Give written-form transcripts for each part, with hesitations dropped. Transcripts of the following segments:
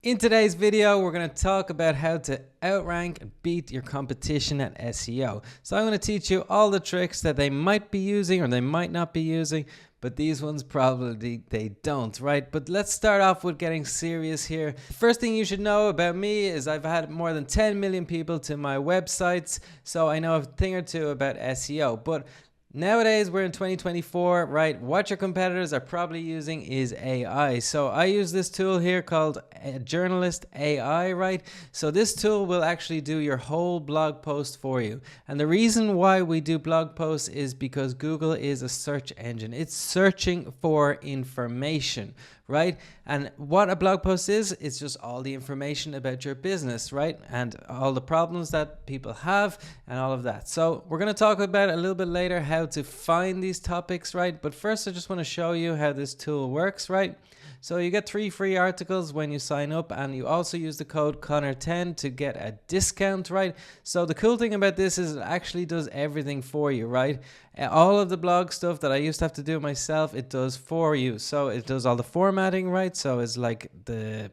In today's video, we're going to talk about how to outrank and beat your competition at SEO. So I'm going to teach you all the tricks that they might be using or they might not be using, but these ones probably they don't, right? But let's start off with getting serious here. The first thing you should know about me is I've had more than 10 million people to my websites, so I know a thing or two about SEO. But nowadays, we're in 2024, right? What your competitors are probably using is AI. So I use this tool here called Journalist AI, right? So this tool will actually do your whole blog post for you. And the reason why we do blog posts is because Google is a search engine. It's searching for information, right? And what a blog post is, it's just all the information about your business, right? And all the problems that people have and all of that. So we're going to talk about a little bit later how to find these topics, right? But first, I just want to show you how this tool works, right? So you get 3 free articles when you sign up, and you also use the code Connor10 to get a discount, right? So the cool thing about this is it actually does everything for you, right? All of the blog stuff that I used to have to do myself, it does for you. So it does all the formatting, right? So it's like the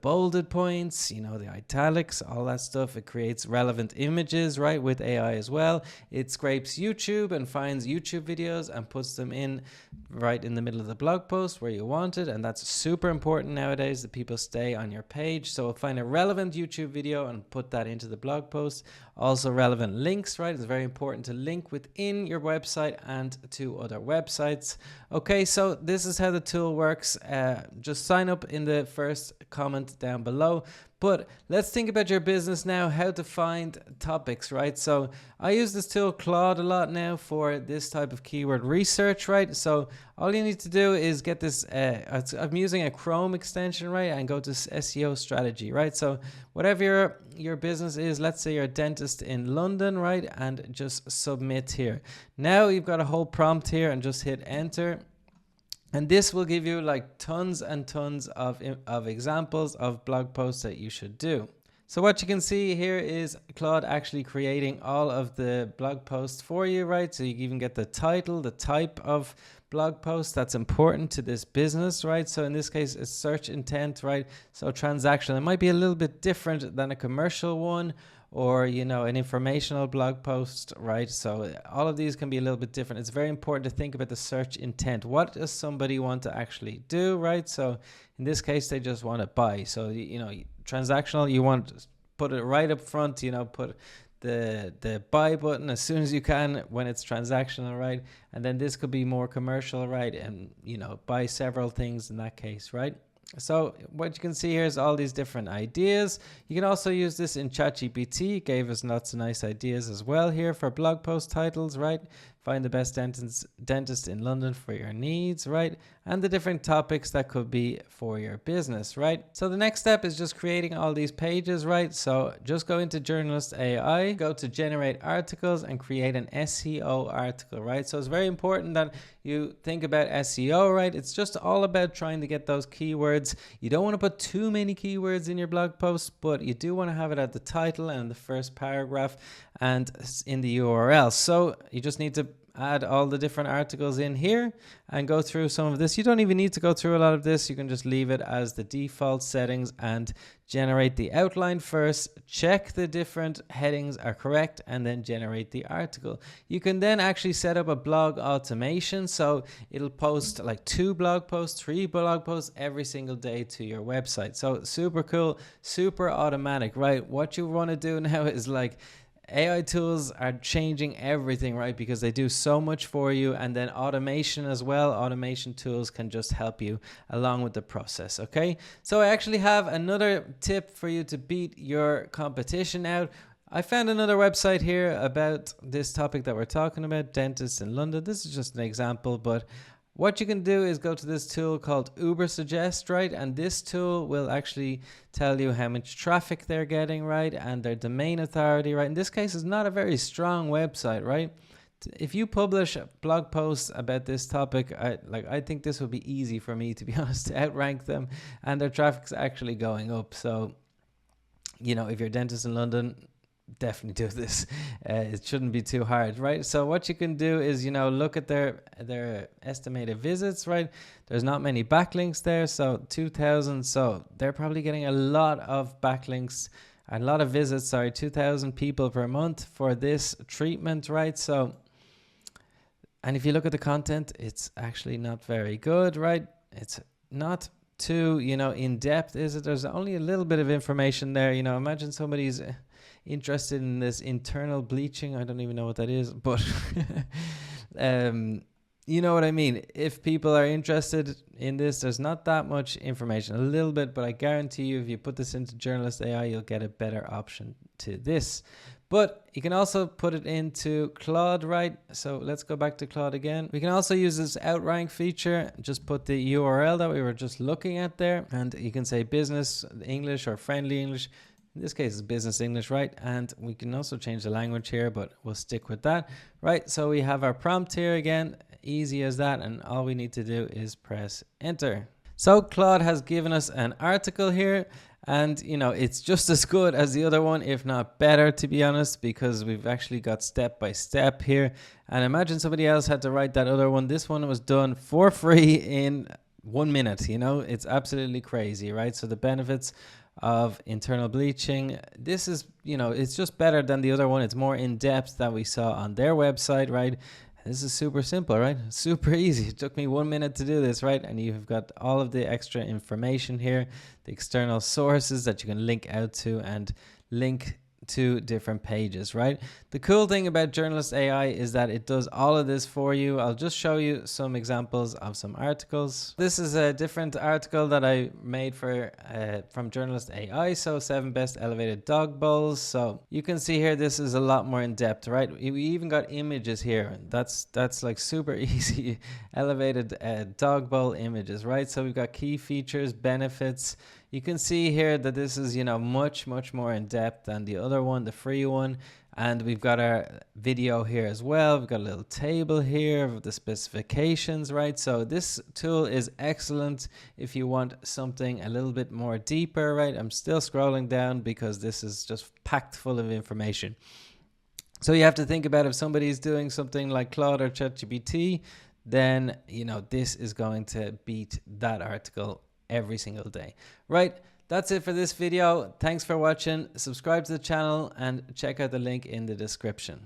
bolded points, you know, the italics, all that stuff. It creates relevant images, right, with AI as well. It scrapes YouTube and finds YouTube videos and puts them in right in the middle of the blog post where you want it. And that's super important nowadays that people stay on your page. So find a relevant YouTube video and put that into the blog post. Also relevant links, right? It's very important to link within your website and to other websites. Okay, so this is how the tool works. Just sign up in the first comment down below. But let's think about your business now, how to find topics, right? So I use this tool Claude a lot now for this type of keyword research, right? So all you need to do is get this, I'm using a Chrome extension, right? And go to SEO strategy, right? So whatever your business is, let's say you're a dentist in London, right? And just submit here. Now you've got a whole prompt here and just hit enter. And this will give you like tons and tons of examples of blog posts that you should do. So what you can see here is Claude actually creating all of the blog posts for you, right? So you even get the title, the type of blog post that's important to this business, right? So in this case, it's search intent, right? So transactional. It might be a little bit different than a commercial one, or, you know, an informational blog post, right? So all of these can be a little bit different. It's very important to think about the search intent. What does somebody want to actually do, right? So in this case, they just want to buy. So, you know, transactional, you want to put it right up front, you know, put the buy button as soon as you can when it's transactional, right? And then this could be more commercial, right? And, you know, buy several things in that case, right? So what you can see here is all these different ideas. You can also use this in ChatGPT. It gave us lots of nice ideas as well here for blog post titles, right? Find the best dentist in London for your needs, right? And the different topics that could be for your business, right? So the next step is just creating all these pages, right? So just go into Journalist AI, go to generate articles and create an SEO article, right? So it's very important that you think about SEO, right? It's just all about trying to get those keywords. You don't want to put too many keywords in your blog post, but you do want to have it at the title and the first paragraph and in the URL. So you just need to add all the different articles in here and go through some of this. You don't even need to go through a lot of this. You can just leave it as the default settings and generate the outline first, check the different headings are correct, and then generate the article. You can then actually set up a blog automation. So it'll post like 2 blog posts, 3 blog posts every single day to your website. So super cool, super automatic, right? What you want to do now is like, AI tools are changing everything, right? Because they do so much for you, and then automation as well. Automation tools can just help you along with the process, okay? So I actually have another tip for you to beat your competition out. I found another website here about this topic that we're talking about, dentists in London. This is just an example, but what you can do is go to this tool called Ubersuggest, right? And this tool will actually tell you how much traffic they're getting, right? And their domain authority, right? In this case, it's not a very strong website, right? If you publish blog posts about this topic, I think this would be easy for me, to be honest, to outrank them. And their traffic's actually going up. So, you know, if you're a dentist in London, definitely do this. It shouldn't be too hard, right? So what you can do is, look at their estimated visits, right? There's not many backlinks there, so 2,000. So they're probably getting a lot of backlinks, a lot of visits. Sorry, 2,000 people per month for this treatment, right? So, and if you look at the content, it's actually not very good, right? It's not too, in depth, is it? There's only a little bit of information there. Imagine somebody's interested in this internal bleaching. I don't even know what that is, but you know what I mean. If people are interested in this, there's not that much information, a little bit, but I guarantee you if you put this into Journalist AI, you'll get a better option to this. But you can also put it into Claude, right? So let's go back to Claude again. We can also use this outrank feature. Just put the URL that we were just looking at there, and you can say business English or friendly English. In this case, it's business English, right? And we can also change the language here, but we'll stick with that, right? So we have our prompt here again, easy as that. And all we need to do is press enter. So Claude has given us an article here, and it's just as good as the other one, if not better, to be honest, because we've actually got step by step here. And imagine somebody else had to write that other one. This one was done for free in 1 minute. It's absolutely crazy, right? So the benefits of internal bleaching, this is, it's just better than the other one. It's more in depth than we saw on their website, right? This is super simple, right? Super easy. It took me 1 minute to do this, right? And you've got all of the extra information here, the external sources that you can link out to and link to different pages, right? The cool thing about Journalist AI is that it does all of this for you. I'll just show you some examples of some articles. This is a different article that I made for from Journalist AI. So 7 best elevated dog bowls. So you can see here, this is a lot more in depth, right? We even got images here. That's like super easy. Elevated dog bowl images, right? So we've got key features, benefits. You can see here that this is, much more in depth than the other one, the free one. And we've got our video here as well. We've got a little table here of the specifications, right? So this tool is excellent if you want something a little bit more deeper, right? I'm still scrolling down because this is just packed full of information. So you have to think about if somebody's doing something like Claude or ChatGPT, then, this is going to beat that article every single day, right? That's it for this video. Thanks for watching. Subscribe to the channel and check out the link in the description.